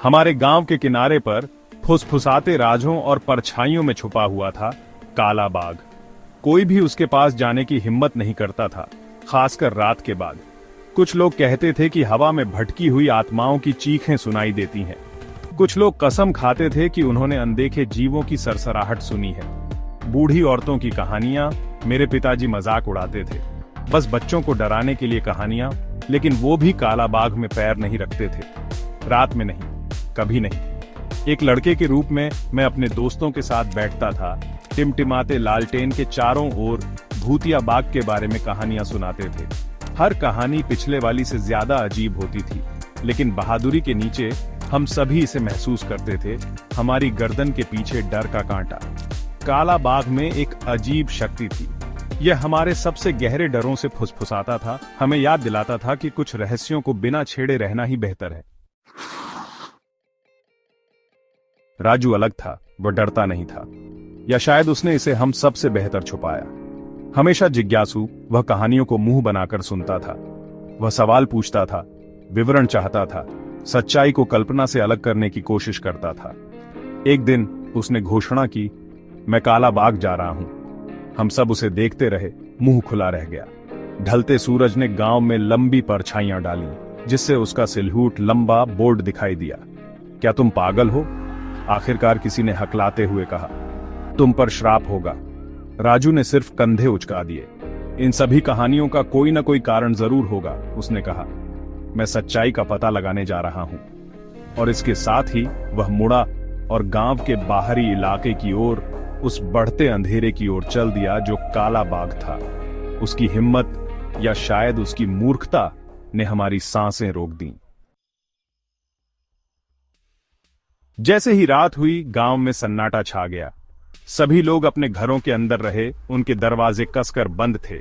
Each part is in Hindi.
हमारे गांव के किनारे पर फुसफुसाते राजों और परछाइयों में छुपा हुआ था काला बाघ। कोई भी उसके पास जाने की हिम्मत नहीं करता था, खासकर रात के बाद। कुछ लोग कहते थे कि हवा में भटकी हुई आत्माओं की चीखें सुनाई देती हैं। कुछ लोग कसम खाते थे कि उन्होंने अनदेखे जीवों की सरसराहट सुनी है। बूढ़ी औरतों की कहानियां मेरे पिताजी मजाक उड़ाते थे, बस बच्चों को डराने के लिए कहानियां, लेकिन वो भी काला बाघ में पैर नहीं रखते थे। रात में नहीं, कभी नहीं। एक लड़के के रूप में मैं अपने दोस्तों के साथ बैठता था। टिमटिमाते लालटेन के चारों ओर भूतिया बाघ के बारे में कहानियां सुनाते थे। हर कहानी पिछले वाली से ज्यादा अजीब होती थी, लेकिन बहादुरी के नीचे हम सभी इसे महसूस करते थे, हमारी गर्दन के पीछे डर का कांटा। काला बाघ में एक अजीब शक्ति थी। यह हमारे सबसे गहरे डरों से फुसफुसाता था, हमें याद दिलाता था कि कुछ रहस्यों को बिना छेड़े रहना ही बेहतर है। राजू अलग था, वह डरता नहीं था, या शायद उसने इसे हम सबसे बेहतर छुपाया। हमेशा जिज्ञासु, वह कहानियों को मुंह बनाकर सुनता था। वह सवाल पूछता था, विवरण चाहता था, सच्चाई को कल्पना से अलग करने की कोशिश करता था। एक दिन उसने घोषणा की, मैं काला बाघ जा रहा हूं। हम सब उसे देखते रहे, मुंह खुला रह गया। ढलते सूरज ने गांव में लंबी परछाइयां डाली, जिससे उसका सिलहूट लंबा बोर्ड दिखाई दिया। क्या तुम पागल हो? आखिरकार किसी ने हकलाते हुए कहा। तुम पर श्राप होगा। राजू ने सिर्फ कंधे उचका दिए। इन सभी कहानियों का कोई न कोई कारण जरूर होगा, उसने कहा। मैं सच्चाई का पता लगाने जा रहा हूं। और इसके साथ ही वह मुड़ा और गांव के बाहरी इलाके की ओर, उस बढ़ते अंधेरे की ओर चल दिया जो काला बाघ था। उसकी हिम्मत या शायद उसकी मूर्खता ने हमारी सांसें रोक दी। जैसे ही रात हुई, गांव में सन्नाटा छा गया। सभी लोग अपने घरों के अंदर रहे, उनके दरवाजे कसकर बंद थे।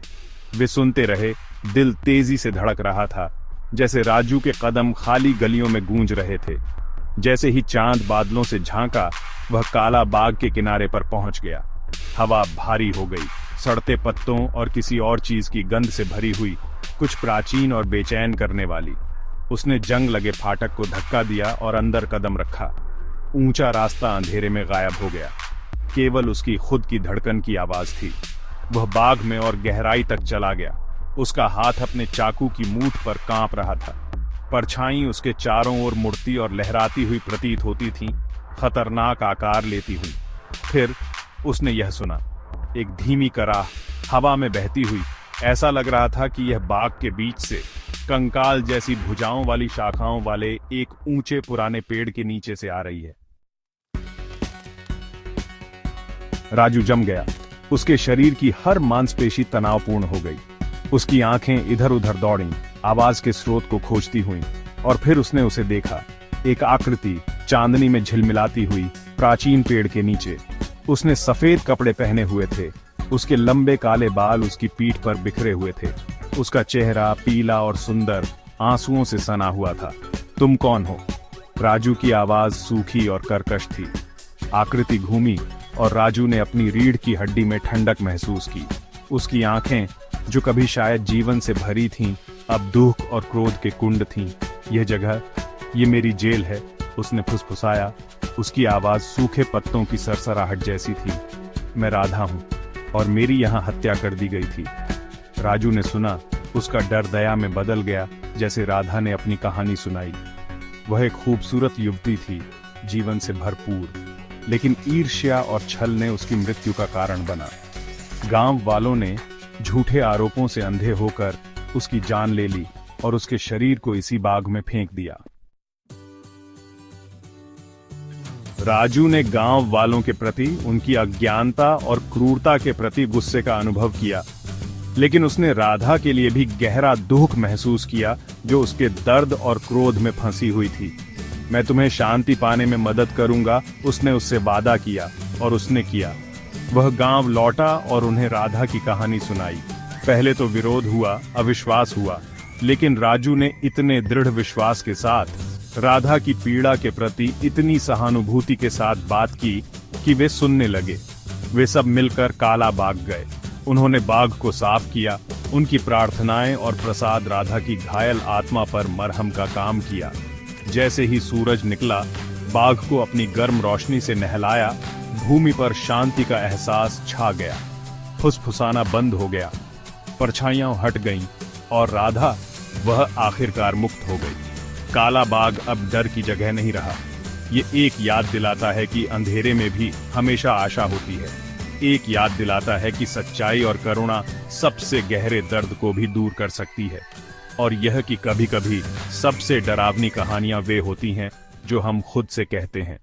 वे सुनते रहे, दिल तेजी से धड़क रहा था, जैसे राजू के कदम खाली गलियों में गूंज रहे थे। जैसे ही चांद बादलों से झांका, वह काला बाघ के किनारे पर पहुंच गया। हवा भारी हो गई, सड़ते पत्तों और किसी और चीज की गंध से भरी हुई, कुछ प्राचीन और बेचैन करने वाली। उसने जंग लगे फाटक को धक्का दिया और अंदर कदम रखा। ऊंचा रास्ता अंधेरे में गायब हो गया। केवल उसकी खुद की धड़कन की आवाज थी। वह बाघ में और गहराई तक चला गया। उसका हाथ अपने चाकू की मूठ पर कांप रहा था। परछाई उसके चारों ओर मुड़ती और लहराती हुई प्रतीत होती थीं, खतरनाक आकार लेती हुई। फिर उसने यह सुना, एक धीमी कराह हवा में बहती हुई। ऐसा लग रहा था कि यह बाघ के बीच से कंकाल जैसी भुजाओं वाली शाखाओं वाले एक ऊंचे पुराने पेड़ के नीचे से आ रही है। राजू जम गया। उसके शरीर की हर मांसपेशी तनावपूर्ण हो गई। उसकी आंखें इधर उधर दौड़ीं, आवाज के स्रोत को खोजती हुईं, और फिर उसने उसे देखा, एक आकृति चांदनी में झिलमिलाती हुई प्राचीन पेड़ के नीचे। उसने सफेद कपड़े पहने हुए थे। उसके लंबे काले बाल उसकी पीठ पर बिखरे हुए थे। उसका चेहरा पीला और सुंदर, आंसुओं से सना हुआ था। तुम कौन हो? राजू की आवाज सूखी और कर्कश थी। आकृति घूमी और राजू ने अपनी रीढ़ की हड्डी में ठंडक महसूस की। उसकी आंखें, जो कभी शायद जीवन से भरी थीं, अब दुख और क्रोध के कुंड थीं। यह जगह, ये मेरी जेल है, उसने फुसफुसाया। उसकी आवाज सूखे पत्तों की सरसराहट जैसी थी। मैं राधा हूं और मेरी यहां हत्या कर दी गई थी। राजू ने सुना, उसका डर दया में बदल गया, जैसे राधा ने अपनी कहानी सुनाई। वह एक खूबसूरत युवती थी, जीवन से भरपूर, लेकिन ईर्ष्या और छल ने उसकी मृत्यु का कारण बना। गांव वालों ने झूठे आरोपों से अंधे होकर उसकी जान ले ली और उसके शरीर को इसी बाग में फेंक दिया। राजू ने गांव वालों के प्रति उनकी अज्ञानता और क्रूरता के प्रति गुस्से का अनुभव किया, लेकिन उसने राधा के लिए भी गहरा दुख महसूस किया, जो उसके दर्द और क्रोध में फंसी हुई थी। मैं तुम्हें शांति पाने में मदद करूंगा, उसने उससे वादा किया, और उसने किया। वह गांव लौटा और उन्हें राधा की कहानी सुनाई। पहले तो विरोध हुआ, अविश्वास हुआ, लेकिन राजू ने इतने दृढ़ विश्वास के साथ राधा की पीड़ा के प्रति इतनी सहानुभूति के साथ बात की कि वे सुनने लगे। वे सब मिलकर काला बाग गए। उन्होंने बाग को साफ किया। उनकी प्रार्थनाएं और प्रसाद राधा की घायल आत्मा पर मरहम का काम किया। जैसे ही सूरज निकला, बाघ को अपनी गर्म रोशनी से नहलाया, भूमि पर शांति का एहसास छा गया। फुसफुसाना बंद हो गया, परछाइयां हट गईं और राधा, वह आखिरकार मुक्त हो गई। काला बाघ अब डर की जगह नहीं रहा। ये एक याद दिलाता है कि अंधेरे में भी हमेशा आशा होती है। एक याद दिलाता है कि सच्चाई और करुणा सबसे गहरे दर्द को भी दूर कर सकती है। और यह कि कभी-कभी सबसे डरावनी कहानियां वे होती हैं जो हम खुद से कहते हैं।